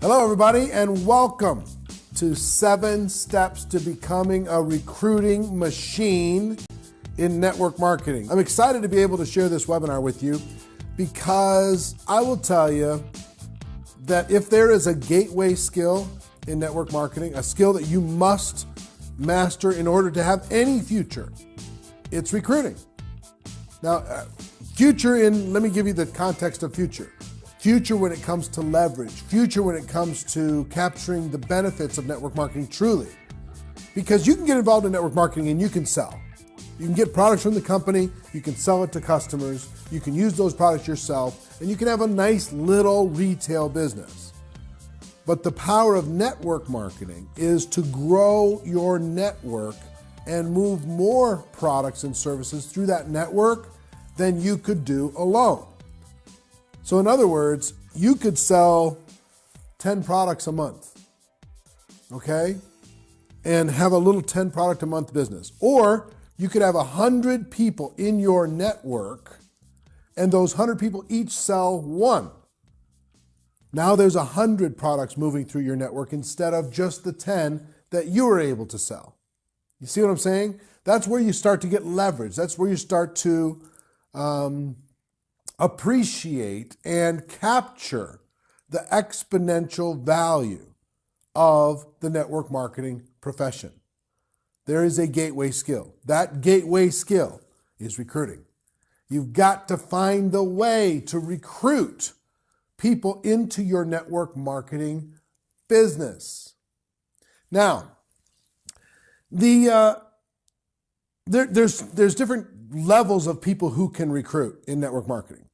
Hello, everybody, and welcome to 7 Steps to Becoming a Recruiting Machine in Network Marketing. I'm excited to be able to share this webinar with you because I will tell you that if there is a gateway skill in network marketing, a skill that you must master in order to have any future, it's recruiting. Now, let me give you the context of future. Future when it comes to leverage, future when it comes to capturing the benefits of network marketing truly. Because you can get involved in network marketing and you can sell. You can get products from the company, you can sell it to customers, you can use those products yourself, and you can have a nice little retail business. But the power of network marketing is to grow your network and move more products and services through that network than you could do alone. So in other words, you could sell 10 products a month, okay? And have a little 10 product a month business. Or you could have 100 people in your network and those 100 people each sell one. Now there's 100 products moving through your network instead of just the 10 that you were able to sell. You see what I'm saying? That's where you start to get leverage. That's where you start to appreciate and capture the exponential value of the network marketing profession. There is a gateway skill. That gateway skill is recruiting. You've got to find the way to recruit people into your network marketing business. Now, there's different levels of people who can recruit in network marketing.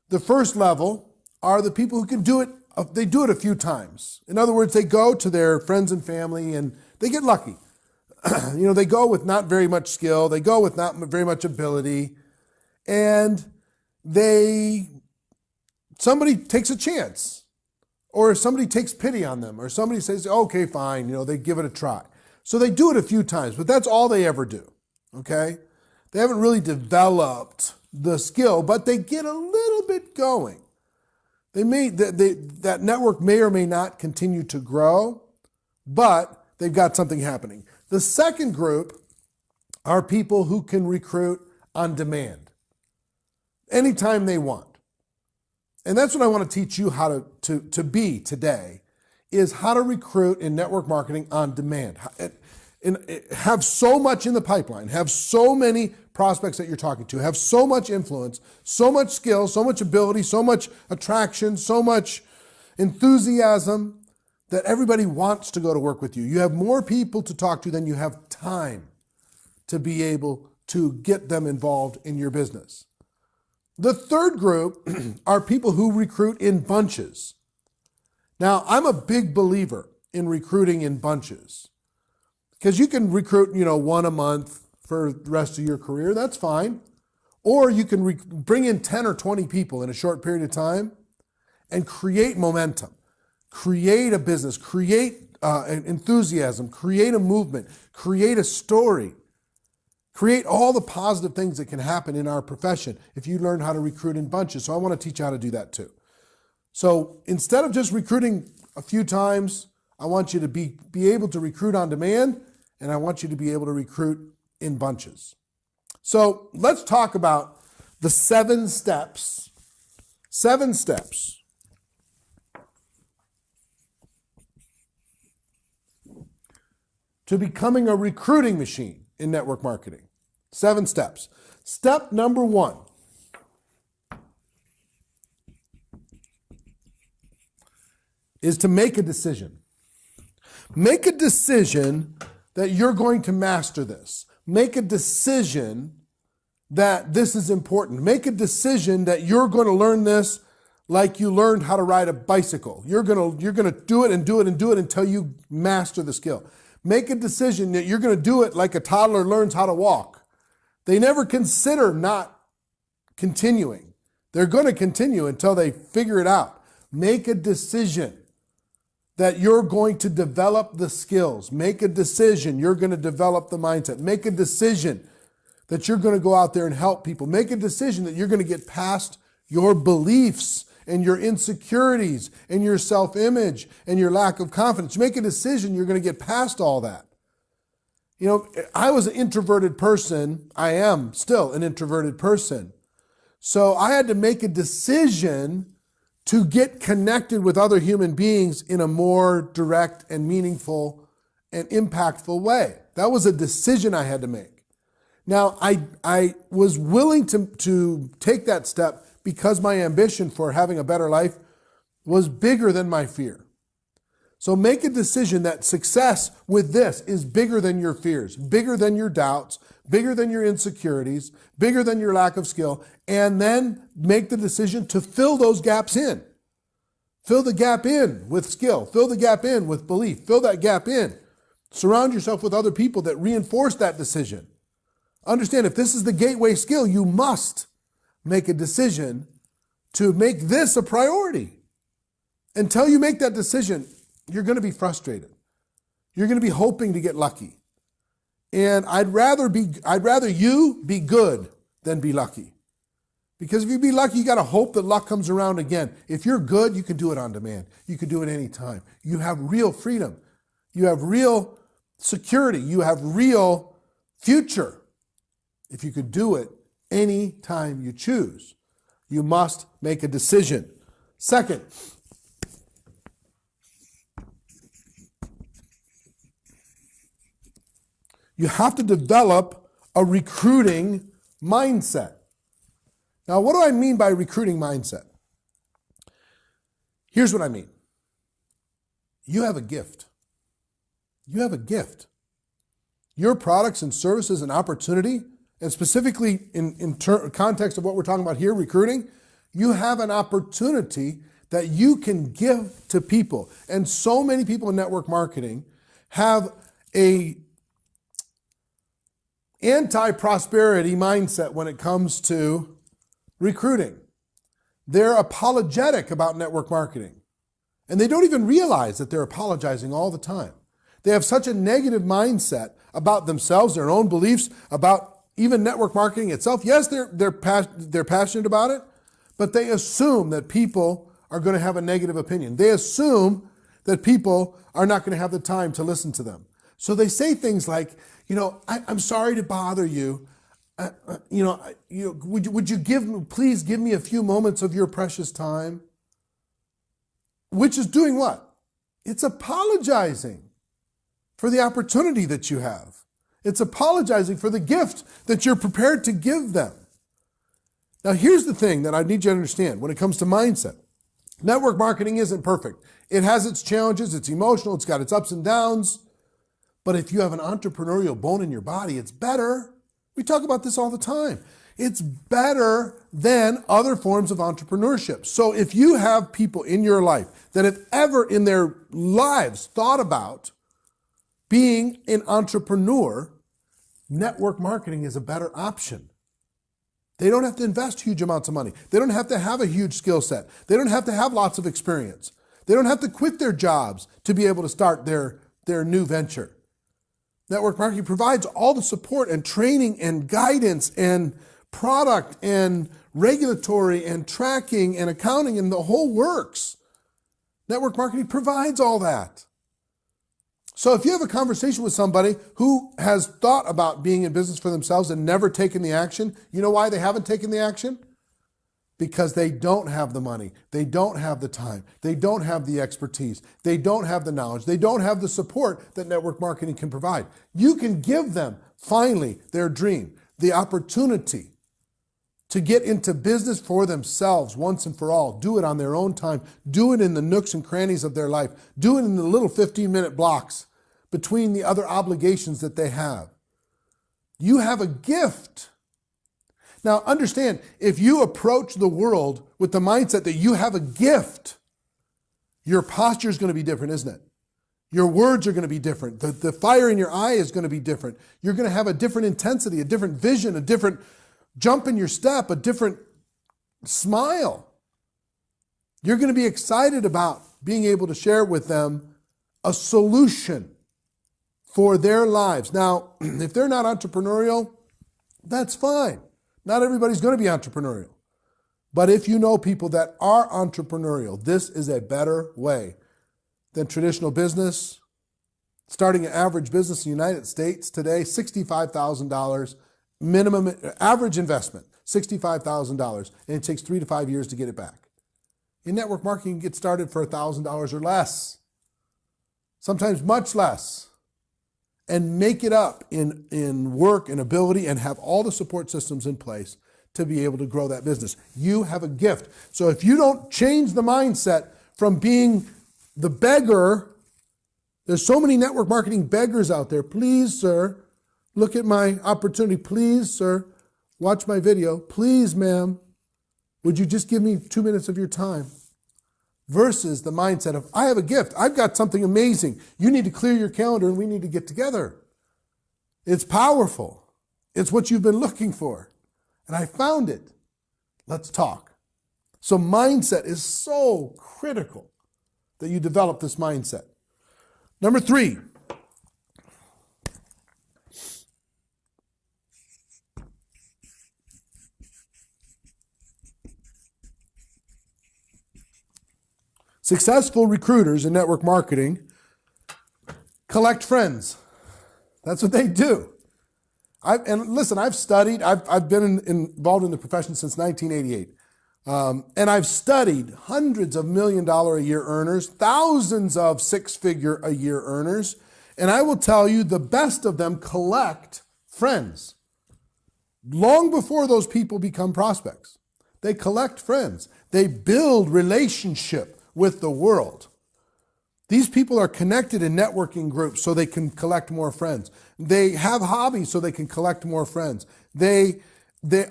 The first level are the people who can do it. They do it a few times. In other words, they go to their friends and family and they get lucky. They go with not very much skill. They go with not very much ability. And somebody takes a chance, or somebody takes pity on them, or somebody says, okay, fine, they give it a try. So they do it a few times, but that's all they ever do, okay? They haven't really developed the skill, but they get a little bit going. That network may or may not continue to grow, but they've got something happening. The second group are people who can recruit on demand, anytime they want. And that's what I want to teach you how to be today, is how to recruit in network marketing on demand. Have so much in the pipeline, have so many prospects that you're talking to, have so much influence, so much skill, so much ability, so much attraction, so much enthusiasm that everybody wants to go to work with you. You have more people to talk to than you have time to be able to get them involved in your business. The third group are people who recruit in bunches. Now, I'm a big believer in recruiting in bunches because you can recruit, one a month for the rest of your career. That's fine. Or you can bring in 10 or 20 people in a short period of time and create momentum, create a business, create an enthusiasm, create a movement, create a story, create all the positive things that can happen in our profession if you learn how to recruit in bunches. So I want to teach you how to do that too. So instead of just recruiting a few times, I want you to be able to recruit on demand, and I want you to be able to recruit in bunches. So let's talk about the 7 steps. 7 steps to becoming a recruiting machine in network marketing. 7 steps. Step number 1. Is to make a decision. Make a decision that you're going to master this. Make a decision that this is important. Make a decision that you're going to learn this like you learned how to ride a bicycle. You're going to do it and do it and do it until you master the skill. Make a decision that you're going to do it like a toddler learns how to walk. They never consider not continuing. They're going to continue until they figure it out. Make a decision that you're going to develop the skills. Make a decision you're going to develop the mindset. Make a decision that you're going to go out there and help people. Make a decision that you're going to get past your beliefs and your insecurities and your self-image and your lack of confidence. You make a decision, you're going to get past all that. You know, I was an introverted person. I am still an introverted person. So I had to make a decision to get connected with other human beings in a more direct and meaningful and impactful way. That was a decision I had to make. Now, I was willing to take that step because my ambition for having a better life was bigger than my fear. So make a decision that success with this is bigger than your fears, bigger than your doubts, bigger than your insecurities, bigger than your lack of skill, and then make the decision to fill those gaps in. Fill the gap in with skill. Fill the gap in with belief. Fill that gap in. Surround yourself with other people that reinforce that decision. Understand, if this is the gateway skill, you must make a decision to make this a priority. Until you make that decision, you're going to be frustrated. You're going to be hoping to get lucky. And I'd rather you be good than be lucky. Because if you be lucky, you got to hope that luck comes around again. If you're good, you can do it on demand. You can do it anytime. You have real freedom. You have real security. You have real future. If you could do it anytime you choose, you must make a decision. Second, you have to develop a recruiting mindset. Now, what do I mean by recruiting mindset? Here's what I mean. You have a gift. You have a gift. Your products and services and opportunity, and specifically in context of what we're talking about here, recruiting, you have an opportunity that you can give to people. And so many people in network marketing have a anti-prosperity mindset when it comes to recruiting. They're apologetic about network marketing. And they don't even realize that they're apologizing all the time. They have such a negative mindset about themselves, their own beliefs, about even network marketing itself. Yes, they're passionate about it, but they assume that people are going to have a negative opinion. They assume that people are not going to have the time to listen to them. So they say things like, I'm sorry to bother you. Would you please give me a few moments of your precious time? Which is doing what? It's apologizing for the opportunity that you have. It's apologizing for the gift that you're prepared to give them. Now, here's the thing that I need you to understand when it comes to mindset. Network marketing isn't perfect. It has its challenges, it's emotional, it's got its ups and downs. But if you have an entrepreneurial bone in your body, it's better. We talk about this all the time. It's better than other forms of entrepreneurship. So if you have people in your life that have ever in their lives thought about being an entrepreneur, network marketing is a better option. They don't have to invest huge amounts of money. They don't have to have a huge skill set. They don't have to have lots of experience. They don't have to quit their jobs to be able to start their new venture. Network marketing provides all the support and training and guidance and product and regulatory and tracking and accounting and the whole works. Network marketing provides all that. So if you have a conversation with somebody who has thought about being in business for themselves and never taken the action, you know why they haven't taken the action? Because they don't have the money, they don't have the time, they don't have the expertise, they don't have the knowledge, they don't have the support that network marketing can provide. You can give them, finally, their dream, the opportunity to get into business for themselves once and for all. Do it on their own time. Do it in the nooks and crannies of their life. Do it in the little 15-minute blocks between the other obligations that they have. You have a gift. Now, understand, if you approach the world with the mindset that you have a gift, your posture is going to be different, isn't it? Your words are going to be different. The fire in your eye is going to be different. You're going to have a different intensity, a different vision, a different jump in your step, a different smile. You're going to be excited about being able to share with them a solution for their lives. Now, if they're not entrepreneurial, that's fine. Not everybody's going to be entrepreneurial. But if you know people that are entrepreneurial, this is a better way than traditional business. Starting an average business in the United States today, $65,000 minimum average investment, $65,000, and it takes 3 to 5 years to get it back. In network marketing, you get started for $1,000 or less, sometimes much less, and make it up in work and ability and have all the support systems in place to be able to grow that business. You have a gift. So if you don't change the mindset from being the beggar, there's so many network marketing beggars out there. Please, sir, look at my opportunity. Please, sir, watch my video. Please, ma'am, would you just give me 2 minutes of your time? Versus the mindset of, I have a gift. I've got something amazing. You need to clear your calendar and we need to get together. It's powerful. It's what you've been looking for. And I found it. Let's talk. So mindset is so critical that you develop this mindset. Number 3. Successful recruiters in network marketing collect friends. That's what they do. And listen, I've studied, I've been involved in the profession since 1988. And I've studied hundreds of $1 million a year earners, thousands of 6-figure a year earners. And I will tell you, the best of them collect friends. Long before those people become prospects, they collect friends. They build relationship with the world. These people are connected in networking groups so they can collect more friends. They have hobbies so they can collect more friends. They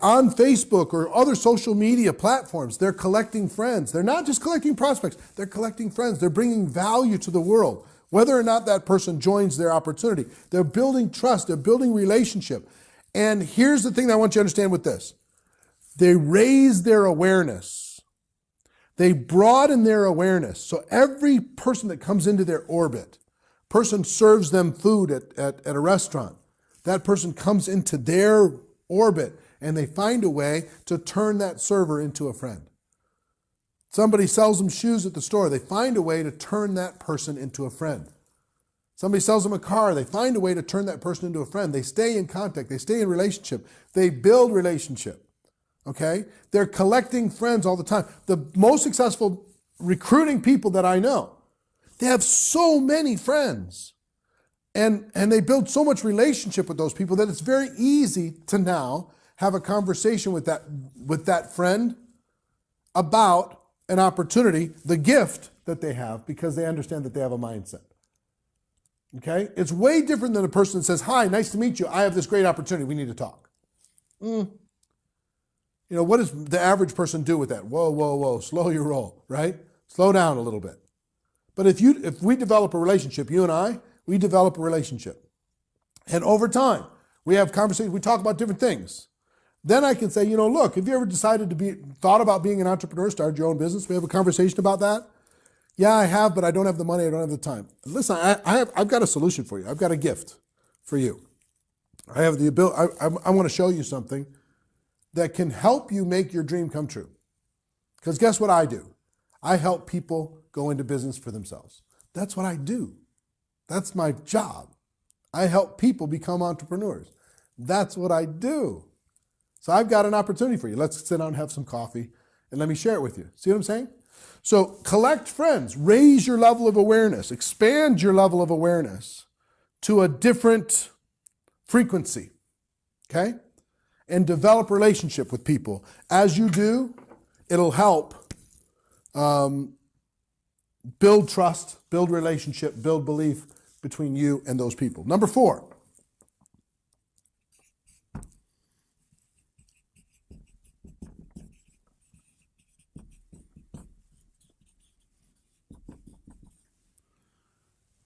on Facebook or other social media platforms, they're collecting friends. They're not just collecting prospects, they're collecting friends. They're bringing value to the world, whether or not that person joins their opportunity. They're building trust, they're building relationship. And here's the thing that I want you to understand with this. They raise their awareness. They broaden their awareness. So every person that comes into their orbit, person serves them food at a restaurant, that person comes into their orbit and they find a way to turn that server into a friend. Somebody sells them shoes at the store, they find a way to turn that person into a friend. Somebody sells them a car, they find a way to turn that person into a friend. They stay in contact, they stay in relationship, they build relationship. Okay? They're collecting friends all the time. The most successful recruiting people that I know, they have so many friends. And they build so much relationship with those people that it's very easy to now have a conversation with that friend about an opportunity, the gift that they have, because they understand that they have a mindset. Okay? It's way different than a person that says, hi, nice to meet you. I have this great opportunity. We need to talk. You know, what does the average person do with that? Whoa, whoa, whoa, slow your roll, right? Slow down a little bit. But if we develop a relationship, you and I, we develop a relationship. And over time, we have conversations, we talk about different things. Then I can say, you know, look, have you ever thought about being an entrepreneur, started your own business? We have a conversation about that. Yeah, I have, but I don't have the money, I don't have the time. Listen, I've got a solution for you. I've got a gift for you. I have the ability, I want to show you something that can help you make your dream come true. Because guess what I do? I help people go into business for themselves. That's what I do. That's my job. I help people become entrepreneurs. That's what I do. So I've got an opportunity for you. Let's sit down and have some coffee and let me share it with you. See what I'm saying? So collect friends, raise your level of awareness, expand your level of awareness to a different frequency, okay? And develop relationship with people. As you do, it'll help build trust, build relationship, build belief between you and those people. Number 4.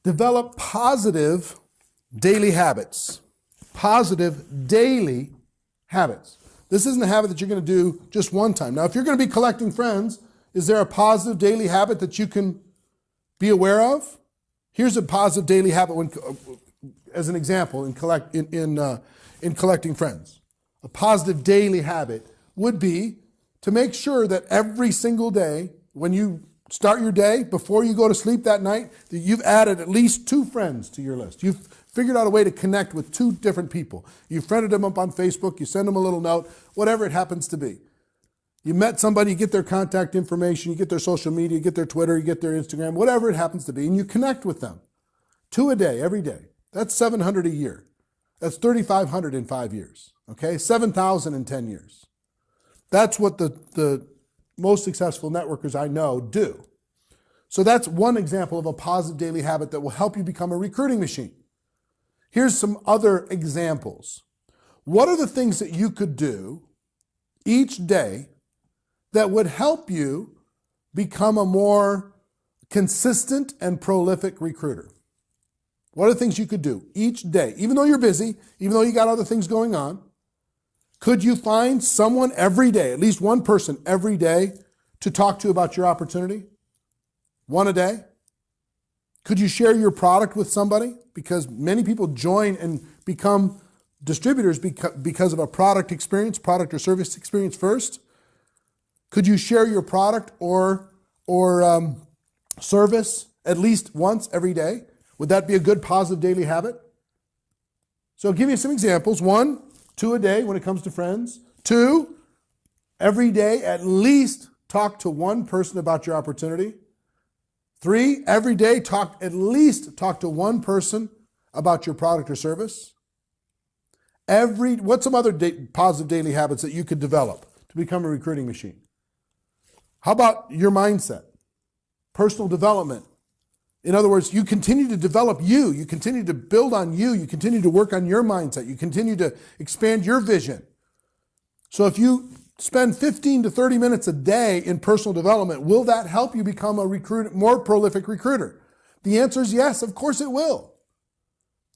Develop positive daily habits. Positive daily habits. This isn't a habit that you're going to do just one time. Now, if you're going to be collecting friends, is there a positive daily habit that you can be aware of? Here's a positive daily habit as an example in collecting friends. A positive daily habit would be to make sure that every single day, when you start your day, before you go to sleep that night, that you've added at least 2 friends to your list. You've figured out a way to connect with 2 different people. You friended them up on Facebook, you send them a little note, whatever it happens to be. You met somebody, you get their contact information, you get their social media, you get their Twitter, you get their Instagram, whatever it happens to be, and you connect with them. 2 a day, every day. That's 700 a year. That's 3,500 in 5 years. Okay, 7,000 in 10 years. That's what the most successful networkers I know do. So that's one example of a positive daily habit that will help you become a recruiting machine. Here's some other examples. What are the things that you could do each day that would help you become a more consistent and prolific recruiter? What are the things you could do each day? Even though you're busy, even though you got other things going on, could you find someone every day, at least one person every day, to talk to about your opportunity? One a day? Could you share your product with somebody? Because many people join and become distributors because of a product experience, product or service experience first. Could you share your product or service at least once every day? Would that be a good positive daily habit? So I'll give you some examples. 1, 2 a day when it comes to friends. 2, every day at least talk to one person about your opportunity. 3, every day at least talk to one person about your product or service. What's some other positive daily habits that you could develop to become a recruiting machine? How about your mindset? Personal development. In other words, you continue to develop you continue to build on you continue to work on your mindset, you continue to expand your vision. So if you spend 15 to 30 minutes a day in personal development, will that help you become a more prolific recruiter? The answer is yes, of course it will.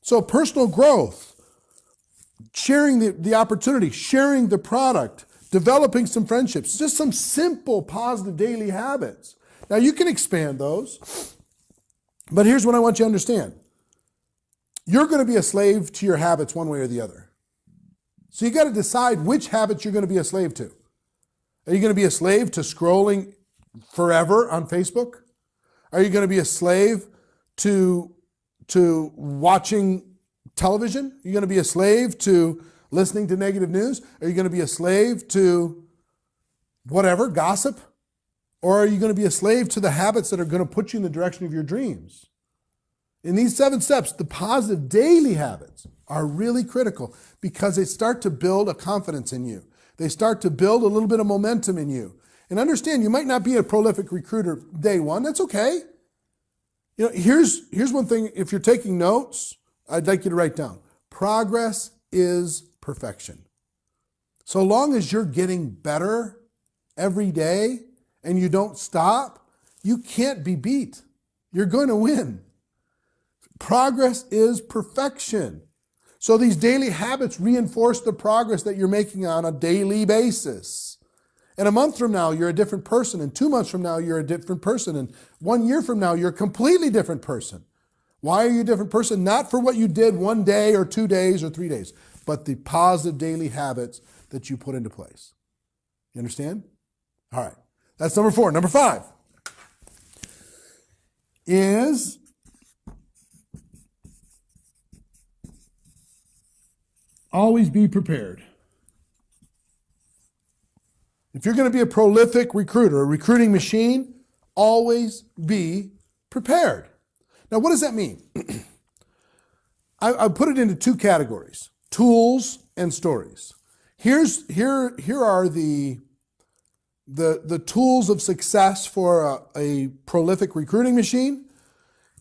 So personal growth, sharing the opportunity, sharing the product, developing some friendships, just some simple positive daily habits. Now you can expand those. But here's what I want you to understand. You're going to be a slave to your habits one way or the other. So you got to decide which habits you're going to be a slave to. Are you going to be a slave to scrolling forever on Facebook? Are you going to be a slave to watching television? Are you going to be a slave to listening to negative news? Are you going to be a slave to whatever, gossip? Or are you going to be a slave to the habits that are going to put you in the direction of your dreams? In these 7 steps, the positive daily habits are really critical because they start to build a confidence in you. They start to build a little bit of momentum in you. And understand, you might not be a prolific recruiter day one. That's okay. You know, here's one thing. If you're taking notes, I'd like you to write down. Progress is perfection. So long as you're getting better every day, and you don't stop, you can't be beat. You're going to win. Progress is perfection. So these daily habits reinforce the progress that you're making on a daily basis. And a month from now, you're a different person. And 2 months from now, you're a different person. And 1 year from now, you're a completely different person. Why are you a different person? Not for what you did 1 day or 2 days or 3 days, but the positive daily habits that you put into place. You understand? All right. That's number 4. Number 5 is always be prepared. If you're going to be a prolific recruiter, a recruiting machine, always be prepared. Now, what does that mean? I put it into 2 categories, tools and stories. Here are the tools of success for a prolific recruiting machine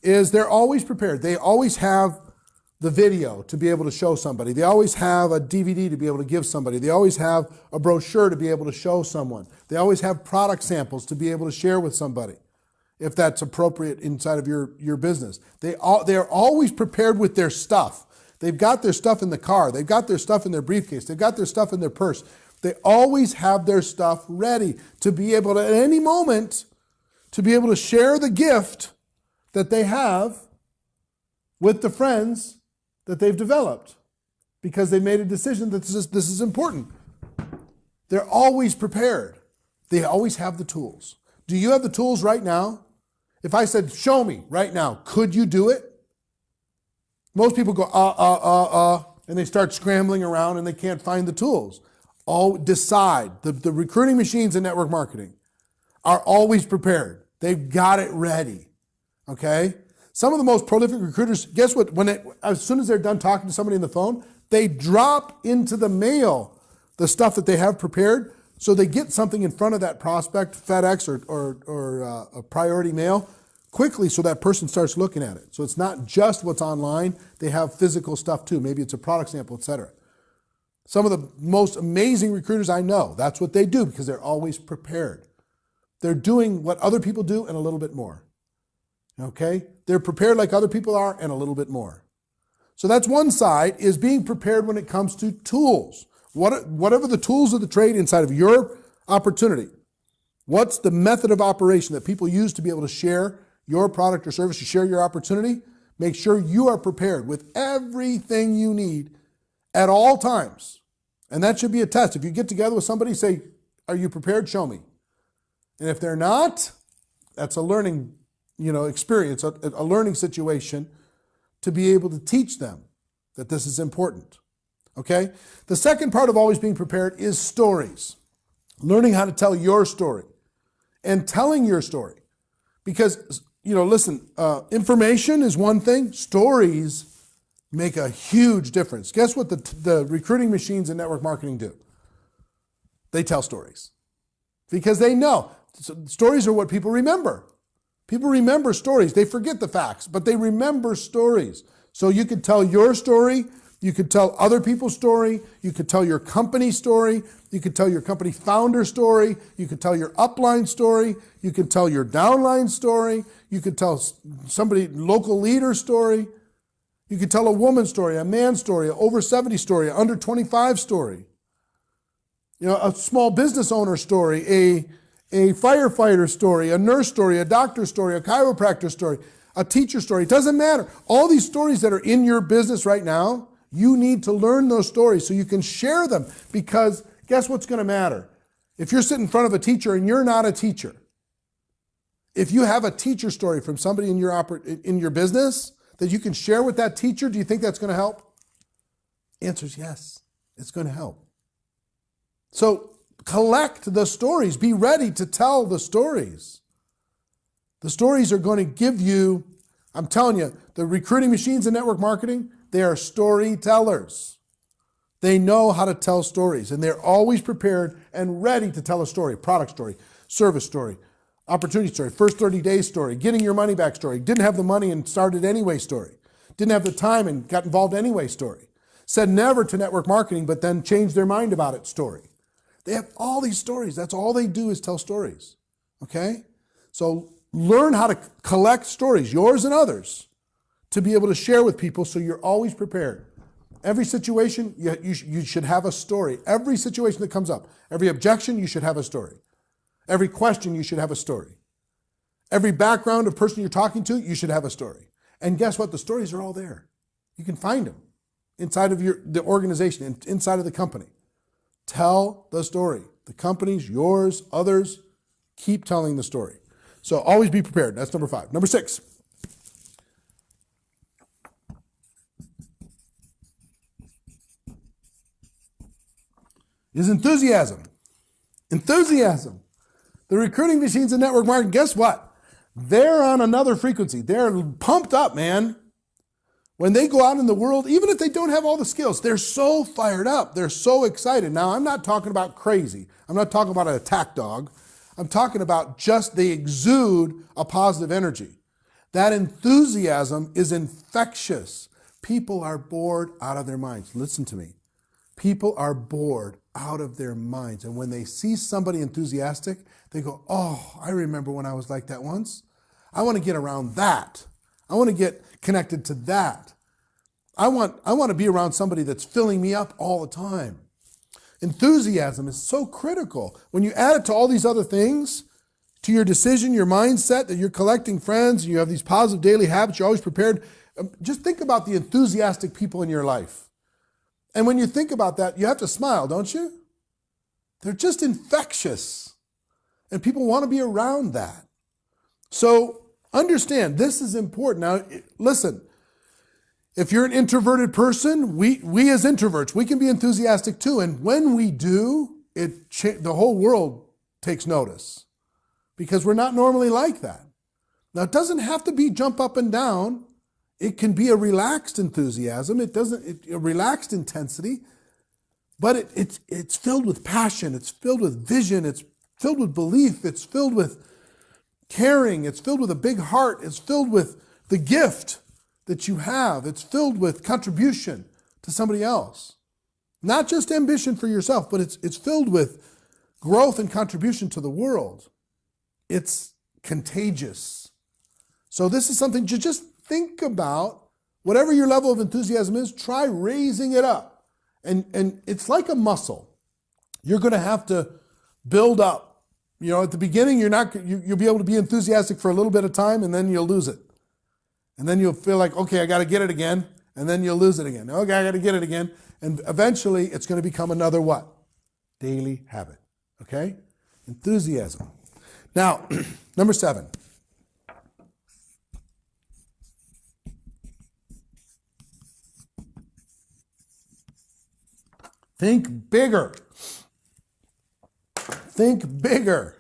is they're always prepared. They always have the video to be able to show somebody. They always have a DVD to be able to give somebody. They always have a brochure to be able to show someone. They always have product samples to be able to share with somebody if that's appropriate inside of your business. They're always prepared with their stuff. They've got their stuff in the car. They've got their stuff in their briefcase. They've got their stuff in their purse. They always have their stuff ready to be able to, at any moment, to be able to share the gift that they have with the friends that they've developed because they made a decision that this is important. They're always prepared. They always have the tools. Do you have the tools right now? If I said, show me right now, could you do it? Most people go, and they start scrambling around and they can't find the tools. Decide. The recruiting machines in network marketing are always prepared. They've got it ready, okay? Some of the most prolific recruiters, guess what? As soon as they're done talking to somebody on the phone, they drop into the mail the stuff that they have prepared, so they get something in front of that prospect, FedEx or a priority mail, quickly, so that person starts looking at it. So it's not just what's online, they have physical stuff too. Maybe it's a product sample, etc. Some of the most amazing recruiters I know, that's what they do because they're always prepared. They're doing what other people do and a little bit more. Okay? They're prepared like other people are and a little bit more. So that's one side, is being prepared when it comes to tools. Whatever the tools of the trade inside of your opportunity, what's the method of operation that people use to be able to share your product or service, to share your opportunity? Make sure you are prepared with everything you need at all times. And that should be a test. If you get together with somebody, say, are you prepared? Show me. And if they're not, that's a learning, experience, a learning situation to be able to teach them that this is important. Okay? The second part of always being prepared is stories. Learning how to tell your story and telling your story. Because, listen, information is one thing. Stories make a huge difference. Guess what the recruiting machines in network marketing do? They tell stories. Because they know. So stories are what people remember. People remember stories. They forget the facts, but they remember stories. So you could tell your story. You could tell other people's story. You could tell your company story. You could tell your company founder story. You could tell your upline story. You could tell your downline story. You could tell somebody, local leader story. You could tell a woman's story, a man's story, an over 70 story, an under 25 story. A small business owner story, a firefighter story, a nurse story, a doctor story, a chiropractor story, a teacher story. It doesn't matter. All these stories that are in your business right now, you need to learn those stories so you can share them, because guess what's going to matter? If you're sitting in front of a teacher and you're not a teacher, if you have a teacher story from somebody in your business that you can share with that teacher, do you think that's going to help? Answer is yes, it's going to help. So collect the stories. Be ready to tell the stories. The stories are going to give you, I'm telling you, the recruiting machines in network marketing, they are storytellers. They know how to tell stories, and they're always prepared and ready to tell a story, product story, service story, opportunity story, first 30 days story, getting your money back story, didn't have the money and started anyway story, didn't have the time and got involved anyway story, said never to network marketing but then changed their mind about it story. They have all these stories. That's all they do is tell stories. Okay? So learn how to collect stories, yours and others, to be able to share with people so you're always prepared. Every situation, you should have a story. Every situation that comes up, every objection, you should have a story. Every question, you should have a story. Every background of person you're talking to, you should have a story. And guess what? The stories are all there. You can find them inside of the organization, inside of the company. Tell the story. The company's, yours, others, keep telling the story. So always be prepared. That's number 5. Number 6. Is enthusiasm. Enthusiasm. The recruiting machines and network marketing, guess what? They're on another frequency. They're pumped up, man. When they go out in the world, even if they don't have all the skills, they're so fired up. They're so excited. Now, I'm not talking about crazy. I'm not talking about an attack dog. I'm talking about just they exude a positive energy. That enthusiasm is infectious. People are bored out of their minds. Listen to me. People are bored out of their minds. And when they see somebody enthusiastic, they go, oh, I remember when I was like that once. I want to get around that. I want to get connected to that. I want to be around somebody that's filling me up all the time. Enthusiasm is so critical. When you add it to all these other things, to your decision, your mindset, that you're collecting friends, you have these positive daily habits, you're always prepared. Just think about the enthusiastic people in your life. And when you think about that, you have to smile, don't you? They're just infectious. And people want to be around that. So understand, this is important. Now, listen, if you're an introverted person, we as introverts, we can be enthusiastic too. And when we do, the whole world takes notice because we're not normally like that. Now, it doesn't have to be jump up and down. It can be a relaxed enthusiasm. A relaxed intensity, but it's filled with passion. It's filled with vision. It's filled with belief. It's filled with caring. It's filled with a big heart. It's filled with the gift that you have. It's filled with contribution to somebody else. Not just ambition for yourself, but it's filled with growth and contribution to the world. It's contagious. So this is something to just think about. Whatever your level of enthusiasm is, try raising it up. And it's like a muscle. You're going to have to build up. You know, at the beginning, you'll be able to be enthusiastic for a little bit of time, and then you'll lose it. And then you'll feel like, okay, I got to get it again. And then you'll lose it again. Okay, I got to get it again. And eventually, it's going to become another what? Daily habit. Okay? Enthusiasm. Now, number 7. Think bigger. Think bigger.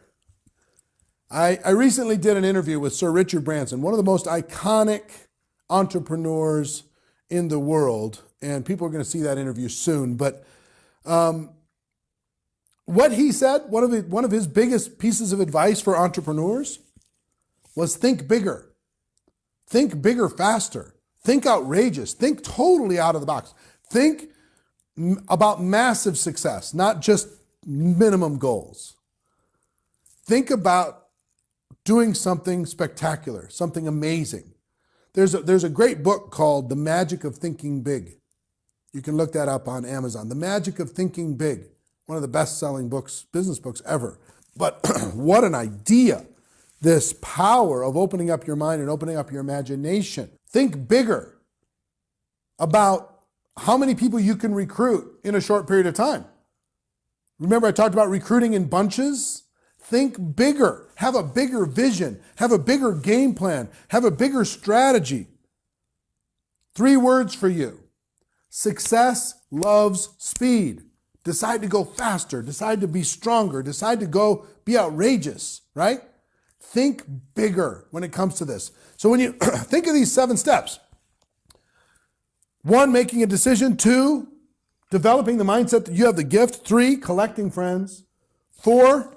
I recently did an interview with Sir Richard Branson, one of the most iconic entrepreneurs in the world, and people are going to see that interview soon. But what he said, one of his biggest pieces of advice for entrepreneurs was think bigger. Think bigger faster. Think outrageous. Think totally out of the box. Think about massive success, not just minimum goals. Think about doing something spectacular, something amazing. There's a great book called The Magic of Thinking Big. You can look that up on Amazon. The Magic of Thinking Big, one of the best-selling books, business books ever. But what an idea, this power of opening up your mind and opening up your imagination. Think bigger about how many people you can recruit in a short period of time. Remember I talked about recruiting in bunches? Think bigger. Have a bigger vision. Have a bigger game plan. Have a bigger strategy. 3 words for you. Success loves speed. Decide to go faster. Decide to be stronger. Decide to go be outrageous, right? Think bigger when it comes to this. So when you think of these 7 steps, 1, making a decision. 2, developing the mindset that you have the gift. 3, collecting friends. 4,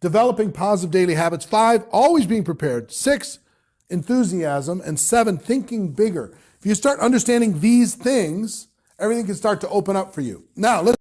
developing positive daily habits. 5, always being prepared. 6, enthusiasm. And 7, thinking bigger. If you start understanding these things, everything can start to open up for you. Now, let's